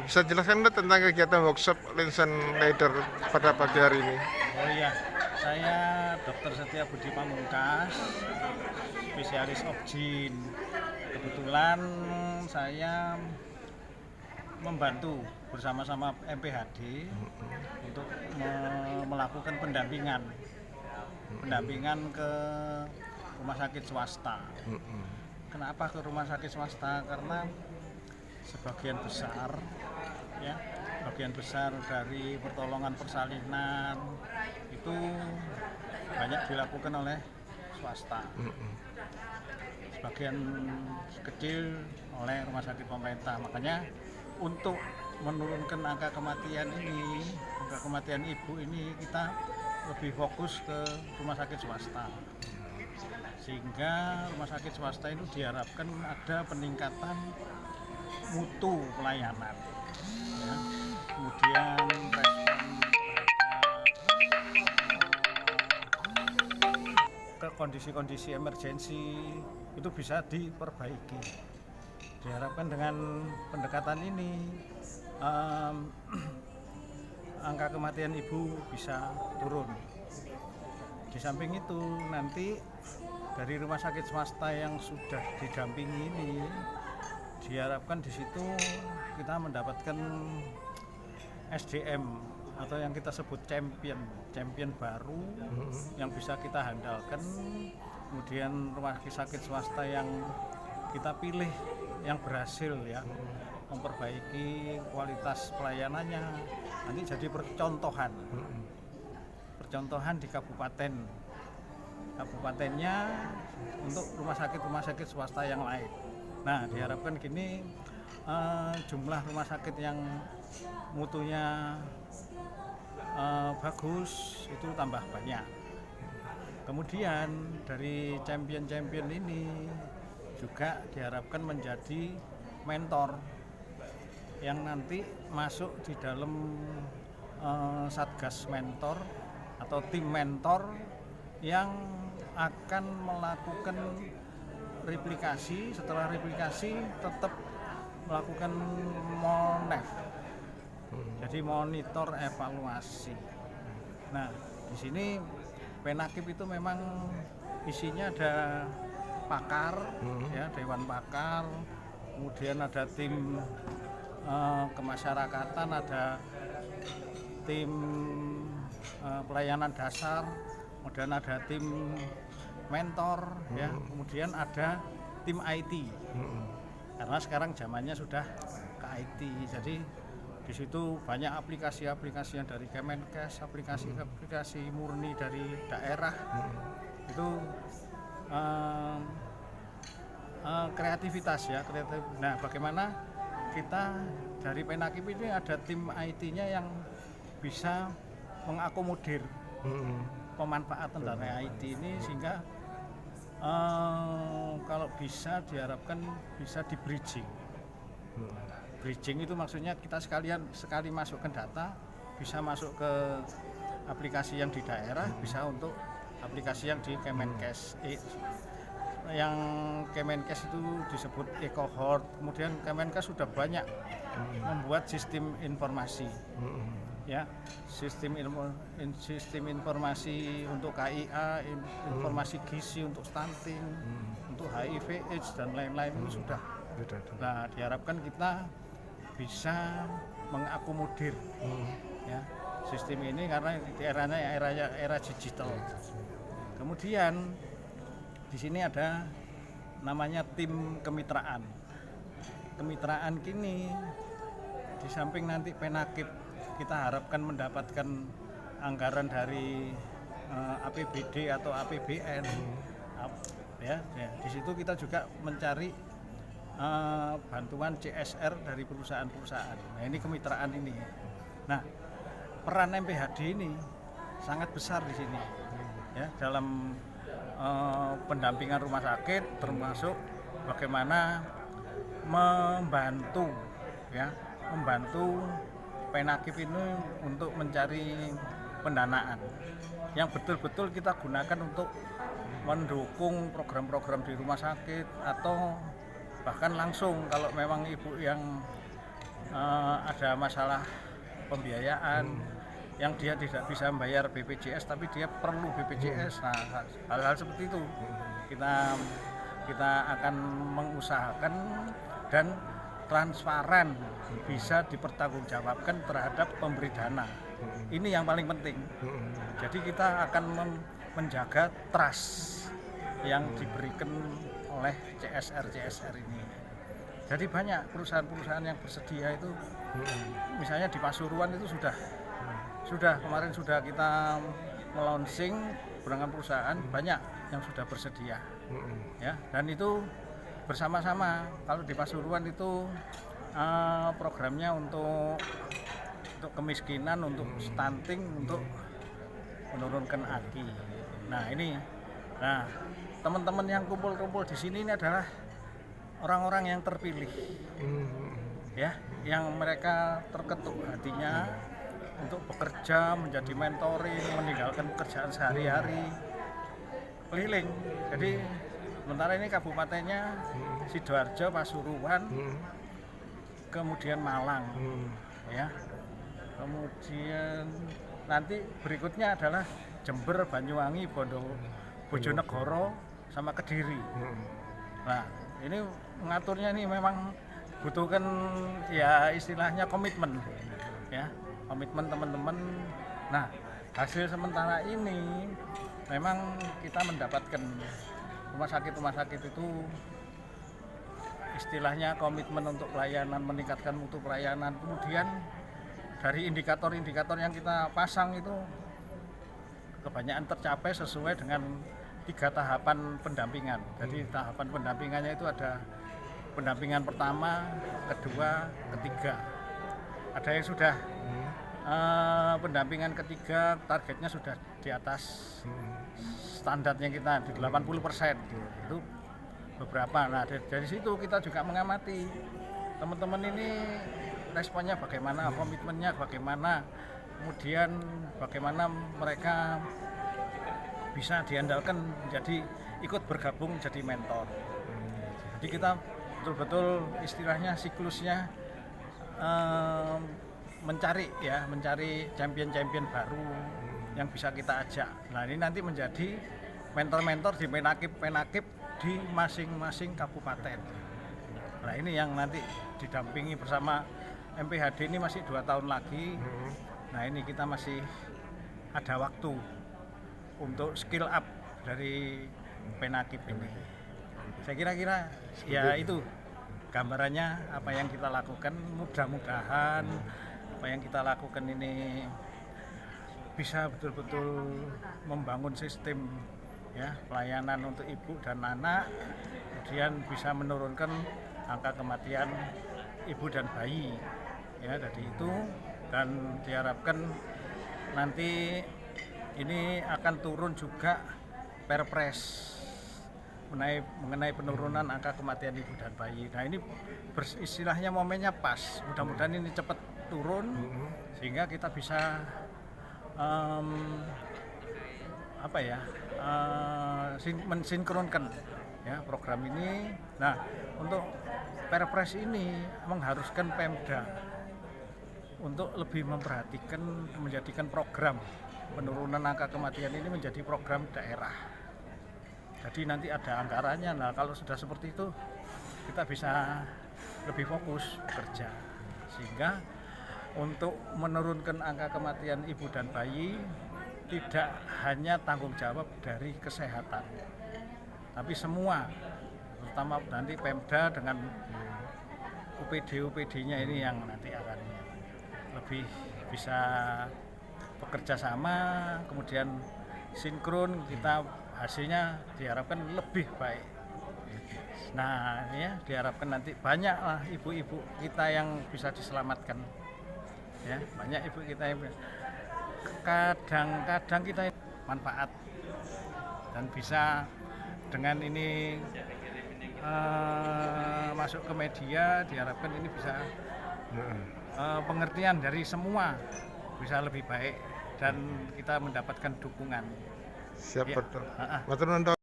Bisa jelaskan nggak tentang kegiatan workshop Linsen Leader pada pagi hari ini? Oh iya, saya Dr. Setia Budi Pamungkas, spesialis Obgyn. Kebetulan saya membantu bersama-sama MPHD untuk melakukan pendampingan ke rumah sakit swasta. Kenapa ke rumah sakit swasta? Karena sebagian besar dari pertolongan persalinan itu banyak dilakukan oleh swasta, sebagian kecil oleh rumah sakit pemerintah. Makanya untuk menurunkan angka kematian ibu ini, kita lebih fokus ke rumah sakit swasta, sehingga rumah sakit swasta itu diharapkan ada peningkatan mutu pelayanan, ya. Kemudian respon ke kondisi-kondisi emergensi itu bisa diperbaiki. Diharapkan dengan pendekatan ini angka kematian ibu bisa turun. Di samping itu nanti dari rumah sakit swasta yang sudah didampingi ini, diharapkan di situ kita mendapatkan SDM atau yang kita sebut champion baru yang bisa kita handalkan. Kemudian rumah sakit swasta yang kita pilih yang berhasil memperbaiki kualitas pelayanannya, nanti jadi percontohan di kabupatennya untuk rumah sakit swasta yang lain. Nah, diharapkan gini jumlah rumah sakit yang mutunya bagus itu tambah banyak. Kemudian dari champion ini juga diharapkan menjadi mentor yang nanti masuk di dalam satgas mentor atau tim mentor yang akan melakukan replikasi. Setelah replikasi tetap melakukan monef, jadi monitor evaluasi. Nah, di sini Penakib itu memang isinya ada pakar, dewan pakar, kemudian ada tim kemasyarakatan, ada tim pelayanan dasar, kemudian ada tim mentor, kemudian ada tim IT. Karena sekarang zamannya sudah ke IT, jadi di situ banyak aplikasi-aplikasi yang dari Kemenkes, aplikasi murni dari daerah. Itu kreativitas. Nah, bagaimana kita dari Penakib ini ada tim IT-nya yang bisa mengakomodir pemanfaatan dari IT ini, sehingga kalau bisa diharapkan bisa di bridging. Bridging itu maksudnya kita sekali masukkan data bisa masuk ke aplikasi yang di daerah, bisa untuk aplikasi yang di Kemenkes. Yang Kemenkes itu disebut e-cohort. Kemudian Kemenkes sudah banyak membuat sistem informasi, sistem informasi untuk KIA, informasi gizi untuk stunting, untuk HIV/AIDS dan lain-lain itu sudah. Nah, diharapkan kita bisa mengakomodir sistem ini, karena di era digital. Kemudian di sini ada namanya tim kemitraan. Kemitraan kini di samping nanti Penakib kita harapkan mendapatkan anggaran dari APBD atau APBN. Di situ kita juga mencari bantuan CSR dari perusahaan-perusahaan. Nah, ini kemitraan ini. Nah, peran MPHD ini sangat besar di sini, dalam pendampingan rumah sakit, termasuk bagaimana membantu Penakib ini untuk mencari pendanaan yang betul-betul kita gunakan untuk mendukung program-program di rumah sakit, atau bahkan langsung kalau memang ibu yang ada masalah pembiayaan yang dia tidak bisa membayar BPJS tapi dia perlu BPJS. Nah, hal-hal seperti itu kita akan mengusahakan dan transparan, bisa dipertanggungjawabkan terhadap pemberi dana. Ini yang paling penting. Jadi kita akan menjaga trust yang diberikan oleh CSR ini. Jadi banyak perusahaan-perusahaan yang bersedia itu, misalnya di Pasuruan itu sudah kemarin sudah kita launching berangkat perusahaan, banyak yang sudah bersedia, ya. Dan itu bersama-sama. Kalau di Pasuruan itu programnya untuk kemiskinan, untuk stunting, untuk menurunkan AKI. Nah teman-teman yang kumpul-kumpul di sini ini adalah orang-orang yang terpilih, ya, yang mereka terketuk hatinya untuk bekerja, menjadi mentoring, meninggalkan pekerjaan sehari-hari, keliling. Jadi sementara ini kabupatennya Sidoarjo, Pasuruan, kemudian Malang, ya. Kemudian nanti berikutnya adalah Jember, Banyuwangi, Bojonegoro, sama Kediri. Nah, ini mengaturnya ini memang butuhkan ya istilahnya komitmen, ya, komitmen teman-teman. Nah, hasil sementara ini memang kita mendapatkan rumah sakit itu istilahnya komitmen untuk pelayanan, meningkatkan mutu pelayanan. Kemudian dari indikator-indikator yang kita pasang itu kebanyakan tercapai sesuai dengan 3 tahapan pendampingan. Jadi tahapan pendampingannya itu ada pendampingan pertama, kedua, ketiga. Ada yang sudah pendampingan ketiga, targetnya sudah di atas standarnya kita di 80%. Itu beberapa. Nah, dari situ kita juga mengamati teman-teman ini responnya bagaimana, komitmennya bagaimana, kemudian bagaimana mereka bisa diandalkan menjadi ikut bergabung jadi mentor. Jadi kita betul-betul istilahnya siklusnya mencari champion-champion baru yang bisa kita ajak. Nah, ini nanti menjadi mentor-mentor di penakib di masing-masing kabupaten. Nah, ini yang nanti didampingi bersama MPHD ini masih 2 tahun lagi. Nah, ini kita masih ada waktu untuk skill up dari penakib ini. Saya kira-kira ya itu gambarannya apa yang kita lakukan. Mudah-mudahan apa yang kita lakukan ini bisa betul-betul membangun sistem, ya, pelayanan untuk ibu dan anak, kemudian bisa menurunkan angka kematian ibu dan bayi, ya, dari itu. Dan diharapkan nanti ini akan turun juga perpres mengenai penurunan angka kematian ibu dan bayi. Nah, ini istilahnya momennya pas. Mudah-mudahan ini cepat turun sehingga kita bisa mensinkronkan, ya, program ini. Nah, untuk perpres ini mengharuskan Pemda untuk lebih memperhatikan, menjadikan program penurunan angka kematian ini menjadi program daerah. Jadi nanti ada anggarannya. Nah, kalau sudah seperti itu kita bisa lebih fokus bekerja, sehingga untuk menurunkan angka kematian ibu dan bayi tidak hanya tanggung jawab dari kesehatan, tapi semua, terutama nanti Pemda dengan UPD-nya ini yang nanti akan lebih bisa bekerja sama, kemudian sinkron, kita hasilnya diharapkan lebih baik. Nah, ya, diharapkan nanti banyaklah ibu-ibu kita yang bisa diselamatkan, ya, banyak ibu kita yang kadang-kadang kita manfaat dan bisa dengan ini masuk ke media, diharapkan ini bisa pengertian dari semua bisa lebih baik dan kita mendapatkan dukungan. Siap, ya. betul.